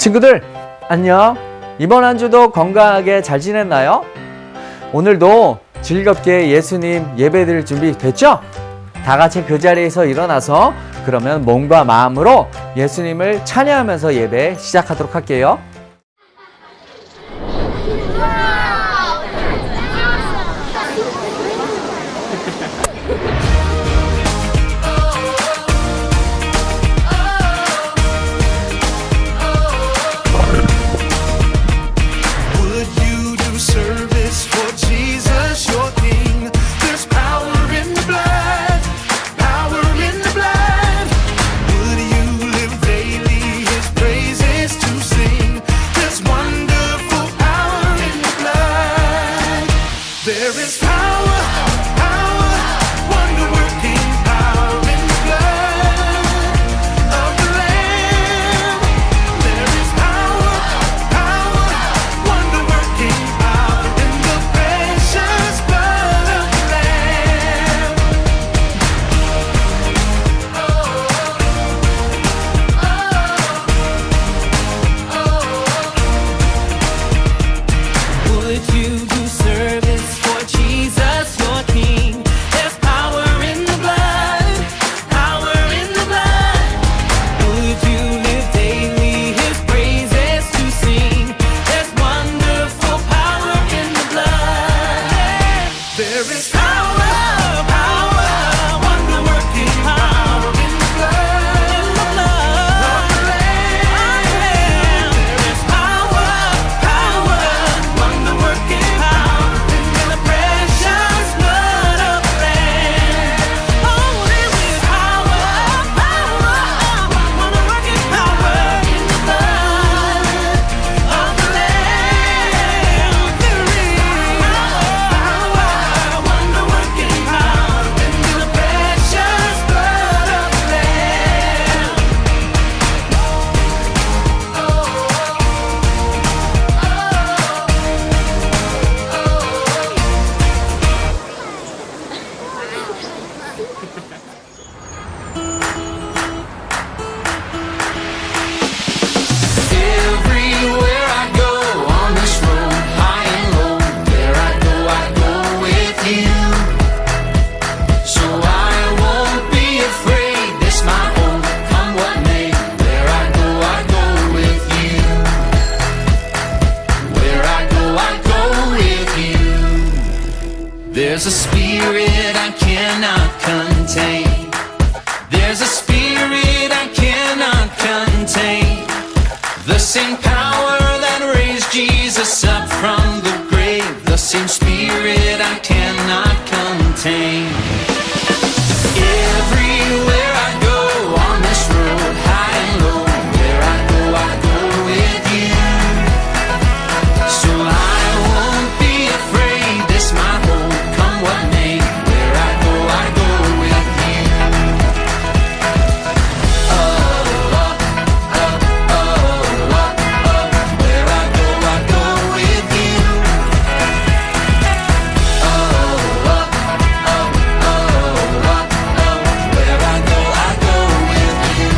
친구들 안녕. 이번 한 주도 건강하게 잘 지냈나요? 오늘도 즐겁게 예수님 예배드릴 준비 됐죠? 다 같이 그 자리에서 일어나서 그러면 몸과 마음으로 예수님을 찬양하면서 예배 시작하도록 할게요. There's a spirit I cannot contain. There's a spirit I cannot contain. The same power that raised Jesus up from the grave. The same spirit I cannot contain. Everywhere I go on this road, high and low, where I go with you. So I won't be afraid, this my home. What may, where I go with you. Oh, oh, oh, oh, oh, oh, where I go with you. Oh, oh, oh, oh, oh, oh, where I go with you.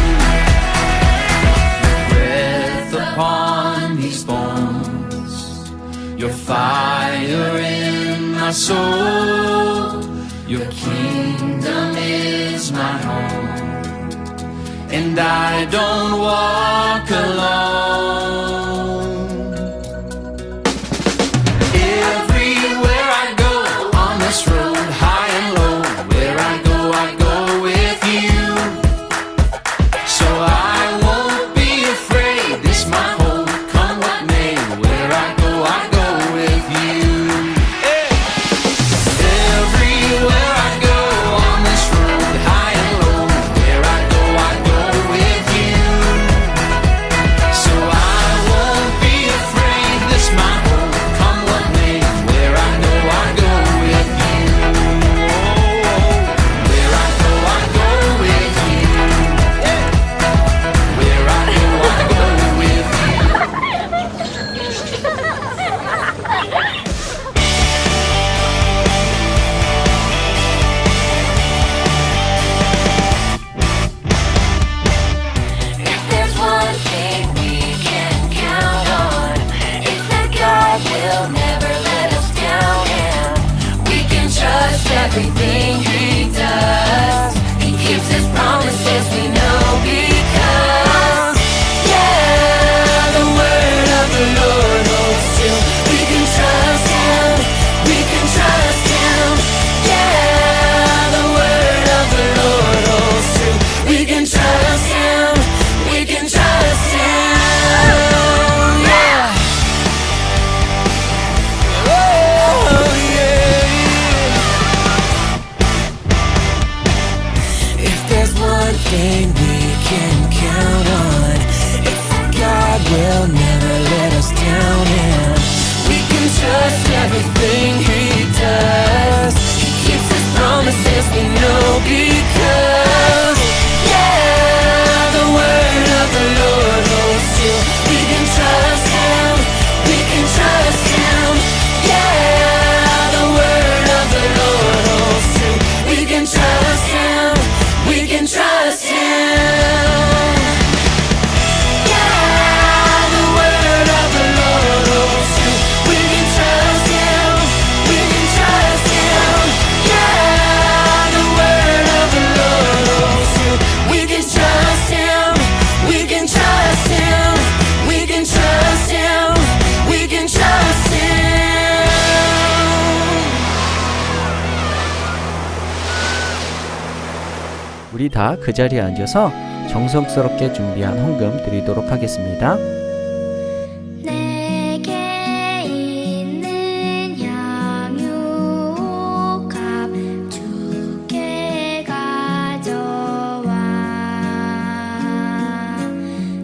Breath upon these bones, your fire in my soul. Your kingdom is my home, and I don't walk alone. Everywhere I go on this road, high and low, where I go with you. So I won't be afraid, this my home, come what may, where I go with you. Everywhere I go on this road, high and low, where I go with you. 우리 다 그 자리에 앉아서 정성스럽게 준비한 헌금 드리도록 하겠습니다. 내게 있는 향유옥합 주께 가져와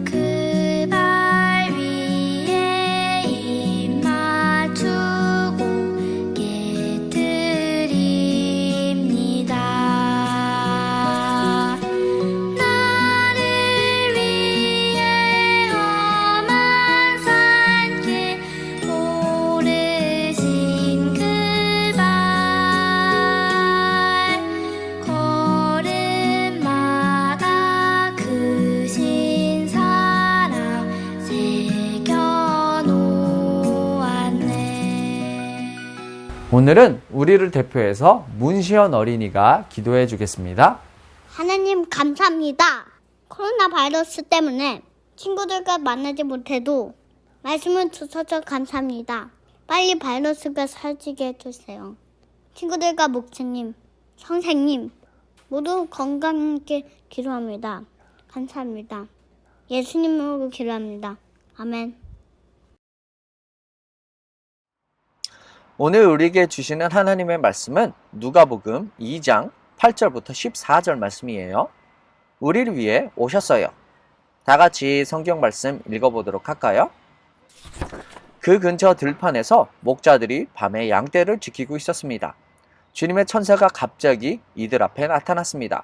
그 발 위에 입 맞추고 깨뜨립니다. 나를 위해 험한 산길 오르신 그 발 걸음마다 크신 사랑 새겨놓았네. 오늘은 우리를 대표해서 문시연 어린이가 기도해 주겠습니다. 하나님 감사합니다. 코로나 바이러스 때문에 친구들과 만나지 못해도 말씀을 주셔서 감사합니다. 빨리 바이러스가 사라지게 해주세요. 친구들과 목사님, 선생님 모두 건강하게 기도합니다. 감사합니다. 예수님으로 기도합니다. 아멘. 오늘 우리에게 주시는 하나님의 말씀은 누가복음 2장 8절부터 14절 말씀이에요. 우리를 위해 오셨어요. 다 같이 성경 말씀 읽어보도록 할까요? 그 근처 들판에서 목자들이 밤에 양떼를 지키고 있었습니다. 주님의 천사가 갑자기 이들 앞에 나타났습니다.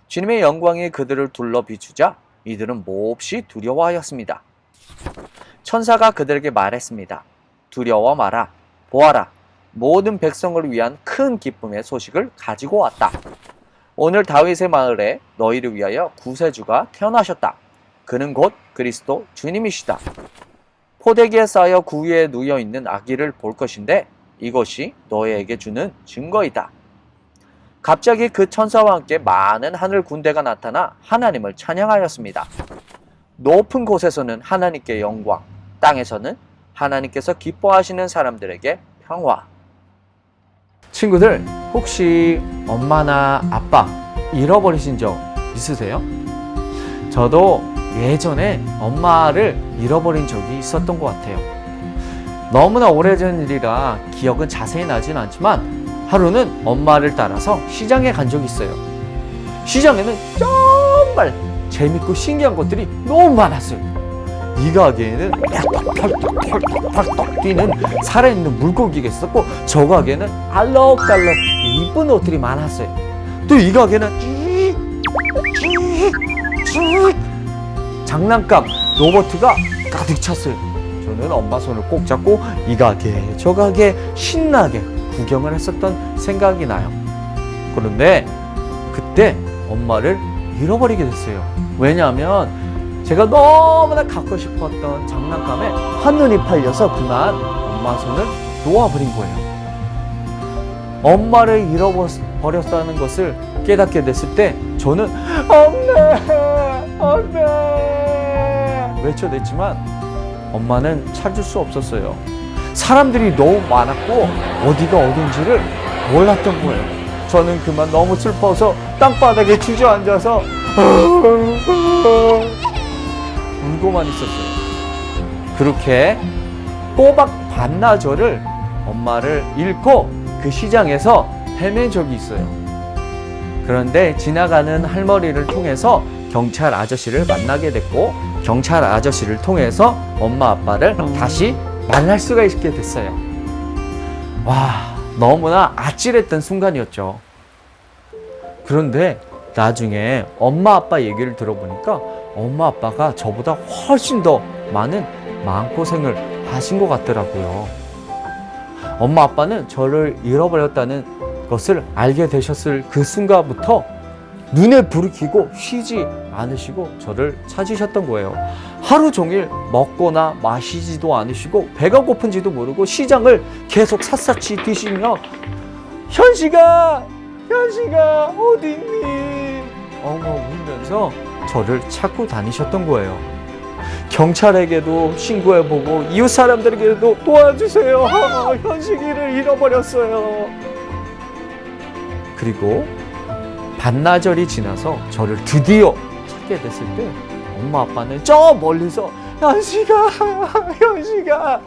주님의 영광이 그들을 둘러 비추자 이들은 몹시 두려워하였습니다. 천사가 그들에게 말했습니다. 두려워 마라. 보아라. 모든 백성을 위한 큰 기쁨의 소식을 가지고 왔다. 오늘 다윗의 마을에 너희를 위하여 구세주가 태어나셨다. 그는 곧 그리스도 주님이시다. 포대기에 쌓여 구 위에 누워 있는 아기를 볼 것인데 이것이 너희에게 주는 증거이다. 갑자기 그 천사와 함께 많은 하늘 군대가 나타나 하나님을 찬양하였습니다. 높은 곳에서는 하나님께 영광, 땅에서는 하나님께서 기뻐하시는 사람들에게 평화. 친구들, 혹시 엄마나 아빠 잃어버리신 적 있으세요? 저도 예전에 엄마를 잃어버린 적이 있었던 것 같아요. 너무나 오래전 일이라 기억은 자세히 나진 않지만 하루는 엄마를 따라서 시장에 간 적이 있어요. 시장에는 정말 재밌고 신기한 것들이 너무 많았어요. 이 가게에는 펄떡 뛰는 살아있는 물고기가 있었고 저 가게는 알록달록 이쁜 옷들이 많았어요. 또 이 가게는 장난감 로봇가 가득 찼어요. 저는 엄마 손을 꼭 잡고 이 가게 저 가게 신나게 구경을 했었던 생각이 나요. 그런데 그때 엄마를 잃어버리게 됐어요. 왜냐하면 제가 너무나 갖고 싶었던 장난감에 한눈이 팔려서 그만 엄마 손을 놓아버린 거예요. 엄마를 잃어버렸다는 것을 깨닫게 됐을 때 저는 엄마 외쳐댔지만 엄마는 찾을 수 없었어요. 사람들이 너무 많았고 어디가 어딘지를 몰랐던 거예요. 저는 그만 너무 슬퍼서 땅바닥에 주저앉아서 울고만 있었어요. 그렇게 꼬박 반나절을 엄마를 잃고 그 시장에서 헤맨 적이 있어요. 그런데 지나가는 할머니를 통해서 경찰 아저씨를 만나게 됐고 경찰 아저씨를 통해서 엄마 아빠를 다시 만날 수가 있게 됐어요. 와, 너무나 아찔했던 순간이었죠. 그런데 나중에 엄마 아빠 얘기를 들어보니까 엄마 아빠가 저보다 훨씬 더 많은 마음고생을 하신 것 같더라고요. 엄마 아빠는 저를 잃어버렸다는 것을 알게 되셨을 그 순간부터 눈에 불을 켜고 쉬지 않으시고 저를 찾으셨던 거예요. 하루 종일 먹거나 마시지도 않으시고 배가 고픈지도 모르고 시장을 계속 샅샅이 뒤시며 현식아 어디 있니? 울면서 저를 찾고 다니셨던 거예요. 경찰에게도 신고해보고 이웃 사람들에게도 도와주세요. 현식이를 잃어버렸어요. 그리고 반나절이 지나서 저를 드디어 찾게 됐을 때 엄마 아빠는 저 멀리서 현식아 현식아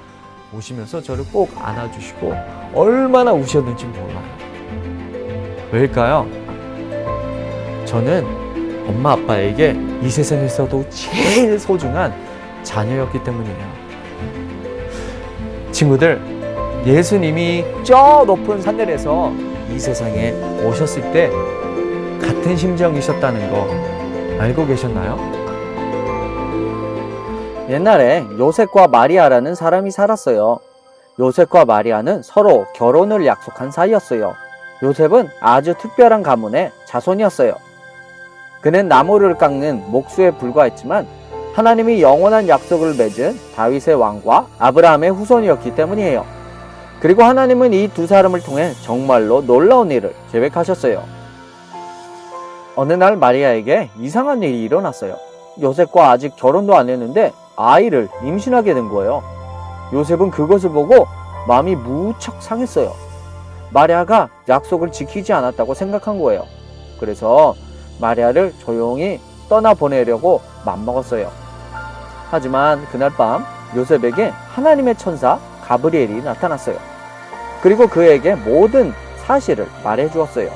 오시면서 저를 꼭 안아주시고 얼마나 우셨는지 몰라요. 왜일까요? 저는 엄마 아빠에게 이 세상에서도 제일 소중한 자녀였기 때문이에요. 친구들, 예수님이 저 높은 산들에서 이 세상에 오셨을 때 같은 심정이셨다는 거 알고 계셨나요? 옛날에 요셉과 마리아라는 사람이 살았어요. 요셉과 마리아는 서로 결혼을 약속한 사이였어요. 요셉은 아주 특별한 가문의 자손이었어요. 그는 나무를 깎는 목수에 불과했지만 하나님이 영원한 약속을 맺은 다윗의 왕과 아브라함의 후손이었기 때문이에요. 그리고 하나님은 이 두 사람을 통해 정말로 놀라운 일을 계획하셨어요. 어느 날 마리아에게 이상한 일이 일어났어요. 요셉과 아직 결혼도 안 했는데 아이를 임신하게 된 거예요. 요셉은 그것을 보고 마음이 무척 상했어요. 마리아가 약속을 지키지 않았다고 생각한 거예요. 그래서 마리아를 조용히 떠나보내려고 맘먹었어요. 하지만 그날 밤 요셉에게 하나님의 천사 가브리엘이 나타났어요. 그리고 그에게 모든 사실을 말해주었어요.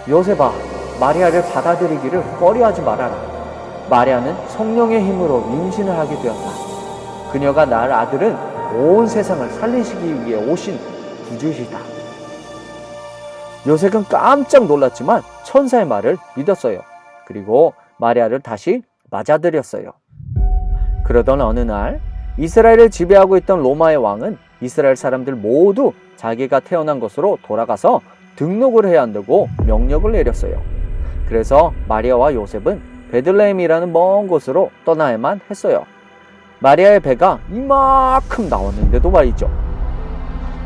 요셉아, 마리아를 받아들이기를 꺼려하지 말아라. 마리아는 성령의 힘으로 임신을 하게 되었다. 그녀가 낳을 아들은 온 세상을 살리시기 위해 오신 구주이시다. 요셉은 깜짝 놀랐지만 천사의 말을 믿었어요. 그리고 마리아를 다시 맞아들였어요. 그러던 어느 날 이스라엘을 지배하고 있던 로마의 왕은 이스라엘 사람들 모두 자기가 태어난 곳으로 돌아가서 등록을 해야 한다고 명령을 내렸어요. 그래서 마리아와 요셉은 베들레헴이라는 먼 곳으로 떠나야만 했어요. 마리아의 배가 이만큼 나왔는데도 말이죠.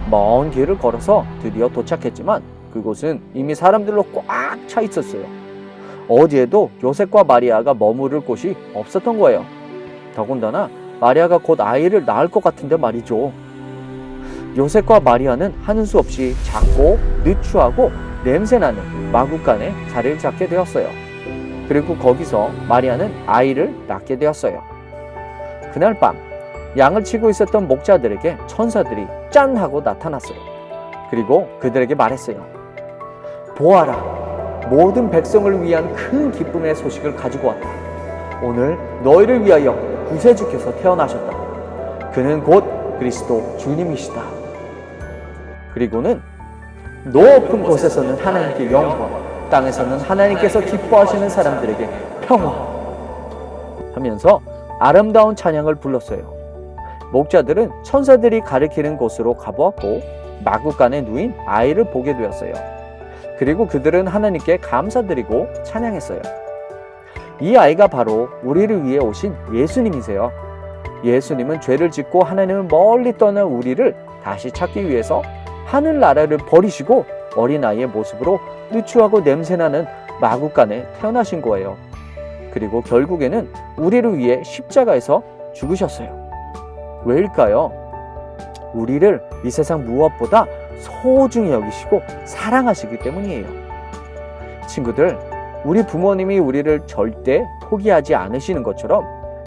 먼 길을 걸어서 드디어 도착했지만 그곳은 이미 사람들로 꽉 차 있었어요. 어디에도 요셉과 마리아가 머무를 곳이 없었던 거예요. 더군다나 마리아가 곧 아이를 낳을 것 같은데 말이죠. 요셉과 마리아는 하는 수 없이 작고 느추하고 냄새나는 마구간에 자리를 잡게 되었어요. 그리고 거기서 마리아는 아이를 낳게 되었어요. 그날 밤 양을 치고 있었던 목자들에게 천사들이 짠 하고 나타났어요. 그리고 그들에게 말했어요. 보아라, 모든 백성을 위한 큰 기쁨의 소식을 가지고 왔다. 오늘 너희를 위하여 구세주께서 태어나셨다. 그는 곧 그리스도 주님이시다. 그리고는 높은 곳에서는 하나님께 영광, 땅에서는 하나님께서 기뻐하시는 사람들에게 평화 하면서 아름다운 찬양을 불렀어요. 목자들은 천사들이 가리키는 곳으로 가보았고 마구간에 누인 아이를 보게 되었어요. 그리고 그들은 하나님께 감사드리고 찬양했어요. 이 아이가 바로 우리를 위해 오신 예수님이세요. 예수님은 죄를 짓고 하나님을 멀리 떠난 우리를 다시 찾기 위해서 하늘나라를 버리시고 어린아이의 모습으로 느추하고 냄새나는 마구간에 태어나신 거예요. 그리고 결국에는 우리를 위해 십자가에서 죽으셨어요. 왜일까요? 우리를 이 세상 무엇보다 소중히 여기시고 사랑하시기 때문이에요. 친구들, 우리 부모님이 우리를 절대 포기하지 않으시는 것처럼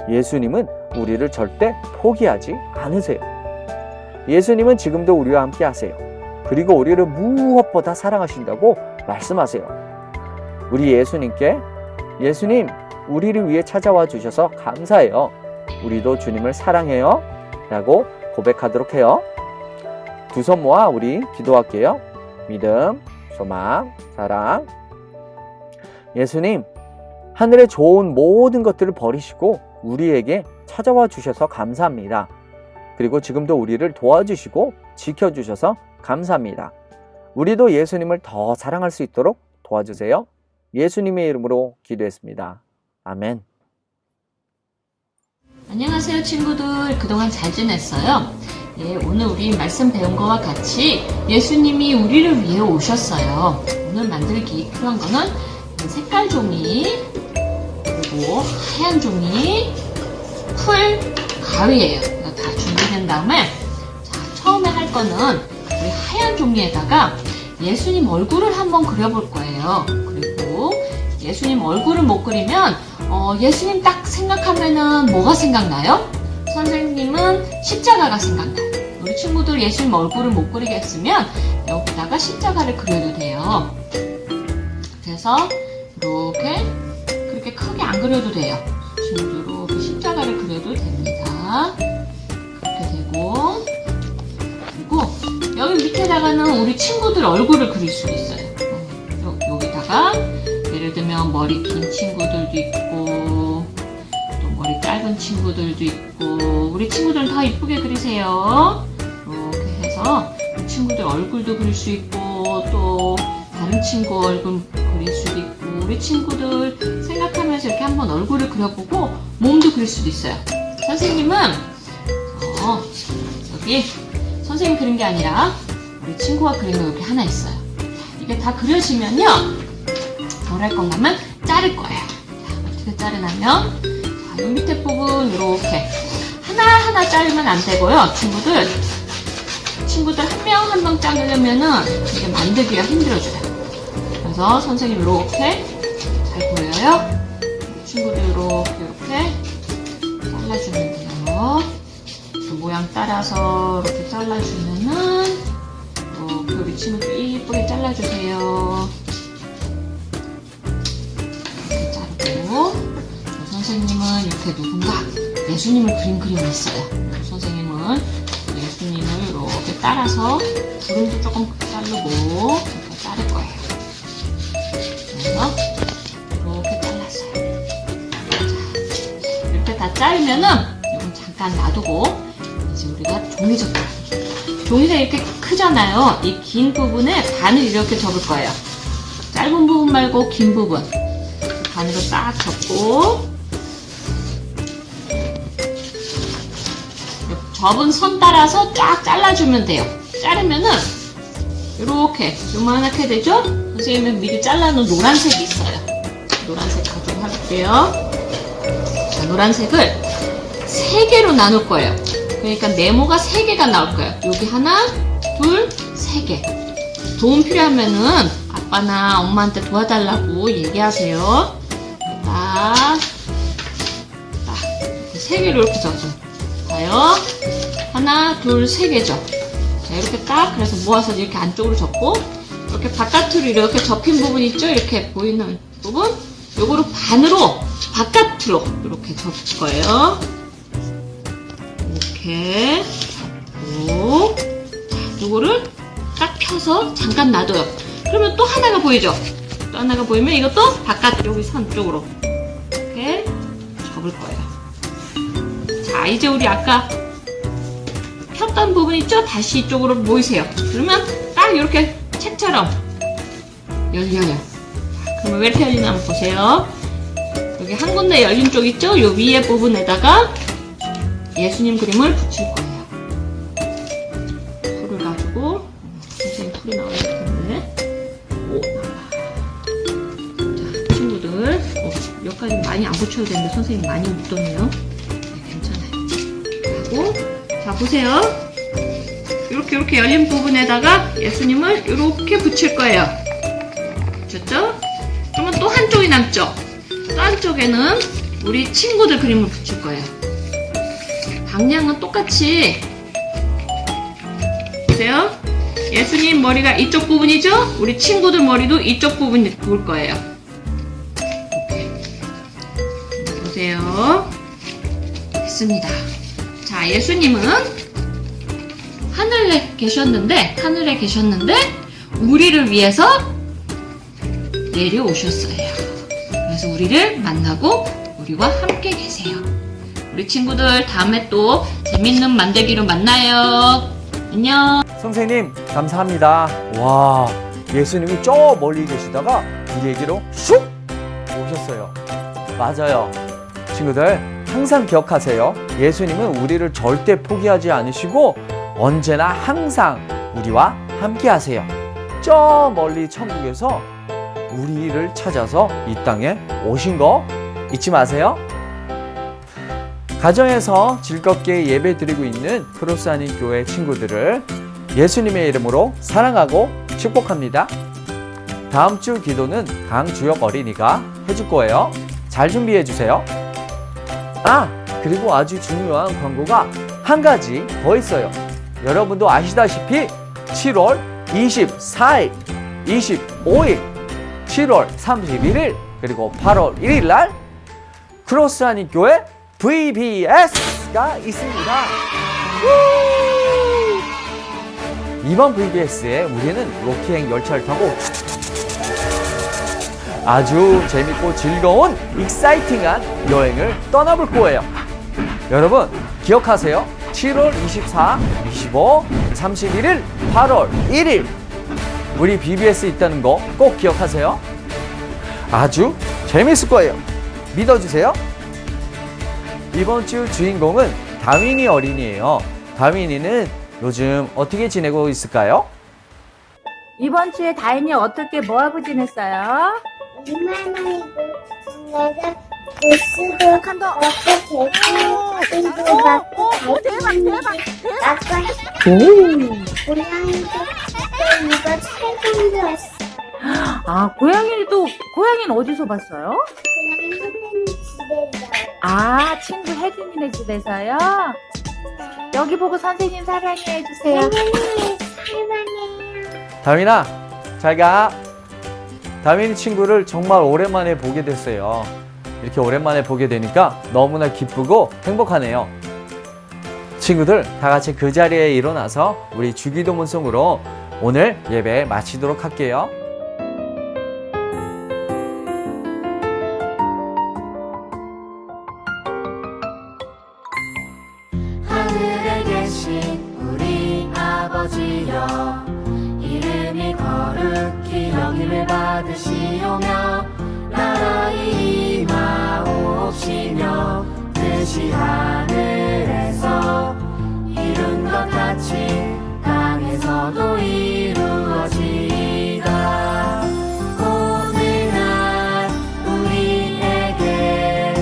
예수님은 우리를 절대 포기하지 않으세요. 예수님은 지금도 우리와 함께 하세요. 그리고 우리를 무엇보다 사랑하신다고 말씀하세요. 우리 예수님께 예수님, 우리를 위해 찾아와 주셔서 감사해요. 우리도 주님을 사랑해요. 라고 고백하도록 해요. 두 손 모아 우리 기도할게요. 믿음, 소망, 사랑. 예수님, 하늘의 좋은 모든 것들을 버리시고 우리에게 찾아와 주셔서 감사합니다. 그리고 지금도 우리를 도와주시고 지켜주셔서 감사합니다. 우리도 예수님을 더 사랑할 수 있도록 도와주세요. 예수님의 이름으로 기도했습니다. 아멘. 안녕하세요 친구들, 그동안 잘 지냈어요? 예, 오늘 우리 말씀 배운 거와 같이 예수님이 우리를 위해 오셨어요. 오늘 만들기 필요한 거는 색깔 종이, 그리고 하얀 종이, 풀, 가위예요. 이거 다 준비된 다음에 자, 처음에 할 거는 우리 하얀 종이에다가 예수님 얼굴을 한번 그려볼 거예요. 그리고 그리고 예수님 얼굴을 못 그리면 예수님 딱 생각하면은 뭐가 생각나요? 선생님은 십자가가 생각나요. 우리 친구들 예수님 얼굴을 못 그리겠으면 여기다가 십자가를 그려도 돼요. 그래서 이렇게 그렇게 크게 안 그려도 돼요. 친구들 이렇게 십자가를 그려도 됩니다. 그렇게 되고, 그리고 여기 밑에다가는 우리 친구들 얼굴을 그릴 수 있어요. 여기다가 예를 들면 머리 긴 친구들도 있고 또 머리 짧은 친구들도 있고, 우리 친구들 더 이쁘게 그리세요. 이렇게 해서 친구들 얼굴도 그릴 수 있고 또 다른 친구 얼굴 그릴 수도 있고, 우리 친구들 생각하면서 이렇게 한번 얼굴을 그려보고 몸도 그릴 수도 있어요. 선생님은 여기 선생님 그린 게 아니라 우리 친구가 그린 거 이렇게 하나 있어요. 이게 다 그려지면요 뭘 할 건가 하면 자를 거예요. 어떻게 자르냐면 이 밑에 부분 이렇게 하나하나 자르면 안 되고요. 친구들 한 명 한 명 자르려면은 이게 만들기가 힘들어져요. 그래서 선생님 이렇게 잘 보여요? 친구들 이렇게 잘라주면 돼요. 그 모양 따라서 이렇게 잘라주면은 이렇게 우리 친구들 이쁘게 잘라주세요. 이렇게 자르고, 선생님은 이렇게 누군가 예수님을 그린 그림이 있어요. 선생님은 예수님을 이렇게 따라서 구름도 조금 자르고 이렇게 자를 거예요. 그래서 이렇게 잘랐어요. 자, 이렇게 다 자르면은 이건 잠깐 놔두고 이제 우리가 종이접기. 종이가 이렇게 크잖아요. 이 긴 부분에 반을 이렇게 접을 거예요. 짧은 부분 말고 긴 부분 반으로 딱 접고, 접은 선 따라서 쫙 잘라주면 돼요. 자르면은 이렇게 요만하게 되죠? 선생님은 미리 잘라놓은 노란색이 있어요. 노란색 가져갈게요. 자, 노란색을 3개로 나눌 거예요. 그러니까 네모가 3개가 나올 거예요. 여기 하나, 둘, 3개. 도움 필요하면은 아빠나 엄마한테 도와달라고 얘기하세요. 딱 3개로 이렇게 접어요. 봐요. 하나, 둘, 3개죠. 자, 이렇게 딱, 그래서 모아서 이렇게 안쪽으로 접고, 이렇게 바깥으로 이렇게 접힌 부분 있죠? 이렇게 보이는 부분? 요거를 반으로, 바깥으로 이렇게 접을 거예요. 이렇게 접고, 자, 요거를 딱 펴서 잠깐 놔둬요. 그러면 또 하나가 보이죠? 또 하나가 보이면 이것도 바깥, 여기 선 쪽으로 이렇게 접을 거예요. 자, 이제 우리 아까 폈던 부분 있죠? 다시 이쪽으로 모이세요. 그러면 딱 이렇게 책처럼 열려요. 그러면 왜 이렇게 열리나 한번 보세요. 여기 한 군데 열린 쪽 있죠? 요 위에 부분에다가 예수님 그림을 붙일 거예요. 풀을 가지고, 선생님 풀이 나와야 될 텐데. 자, 친구들, 여기까지 많이 안 붙여도 되는데 선생님 많이 묻었네요. 자, 보세요. 이렇게 열린 부분에다가 예수님을 이렇게 붙일 거예요. 붙였죠? 그러면 또 한쪽이 남죠? 또 한쪽에는 우리 친구들 그림을 붙일 거예요. 방향은 똑같이. 보세요. 예수님 머리가 이쪽 부분이죠? 우리 친구들 머리도 이쪽 부분이 볼 거예요. 이렇게. 보세요. 됐습니다. 자, 예수님은 하늘에 계셨는데 우리를 위해서 내려오셨어요. 그래서 우리를 만나고 우리와 함께 계세요. 우리 친구들 다음에 또 재밌는 만들기로 만나요. 안녕. 선생님 감사합니다. 와, 예수님이 저 멀리 계시다가 우리에게로 슉 오셨어요. 맞아요. 친구들 항상 기억하세요. 예수님은 우리를 절대 포기하지 않으시고 언제나 항상 우리와 함께 하세요. 저 멀리 천국에서 우리를 찾아서 이 땅에 오신 거 잊지 마세요. 가정에서 즐겁게 예배드리고 있는 크로스 한인 교회 친구들을 예수님의 이름으로 사랑하고 축복합니다. 다음 주 기도는 강주혁 어린이가 해줄 거예요. 잘 준비해 주세요. 아, 그리고 아주 중요한 광고가 한 가지 더 있어요. 여러분도 아시다시피 7월 24일, 25일, 7월 31일, 그리고 8월 1일 날 크로스 한인교회 VBS가 있습니다. 이번 VBS에 우리는 로키행 열차를 타고 아주 재밌고 즐거운 익사이팅한 여행을 떠나볼 거예요. 여러분 기억하세요. 7월 24, 25, 31일, 8월 1일 우리 BBS 있다는 거 꼭 기억하세요. 아주 재밌을 거예요. 믿어주세요. 이번 주 주인공은 다윈이 어린이에요. 다윈이는 요즘 어떻게 지내고 있을까요? 이번 주에 다인이 어떻게 뭐하고 지냈어요? 얼마나 내가 뉴스도 넣고 대신도 받고 고양이도 이거 책임도 했어. 아, 고양이는 어디서 봤어요? 고양이 선생님 집에서. 아, 친구 혜진이네 집에서요? 여기 보고 선생님 사랑해 해주세요. 선생님 사랑해요. 다윈아, 잘 가. 다윈이 친구를 정말 오랜만에 보게 됐어요. 이렇게 오랜만에 보게 되니까 너무나 기쁘고 행복하네요. 친구들 다 같이 그 자리에 일어나서 우리 주기도문송으로 오늘 예배 마치도록 할게요. 하늘에 계신 우리 아버지여, 이름이 거룩히 여김을 받으시오며 나라의 임하옵시며 뜻이 하늘에서 이룬 것 같이 땅에서도 이루어지이다. 오늘날 우리에게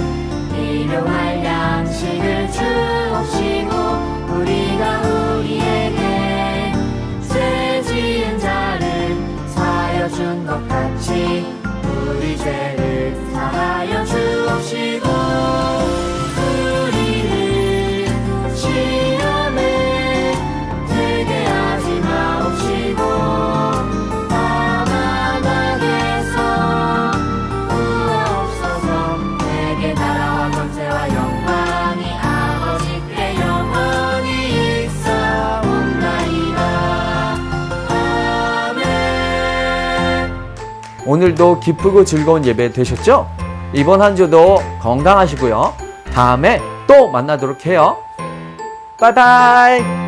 일용할 양식을 주옵시고 우리가 우리에게 죄 지은 자를 사하여 준 것 같이 우리 죄를 사하여 주옵시고 우리를 시험에 들게 하지 마옵시고 다만 악에서 구하옵소서. 내게 나라와 권세와 영광이 아버지께 영원히 있사옵나이다. 아멘. 오늘도 기쁘고 즐거운 예배 되셨죠? 이번 한 주도 건강하시고요. 다음에 또 만나도록 해요. 바이바이.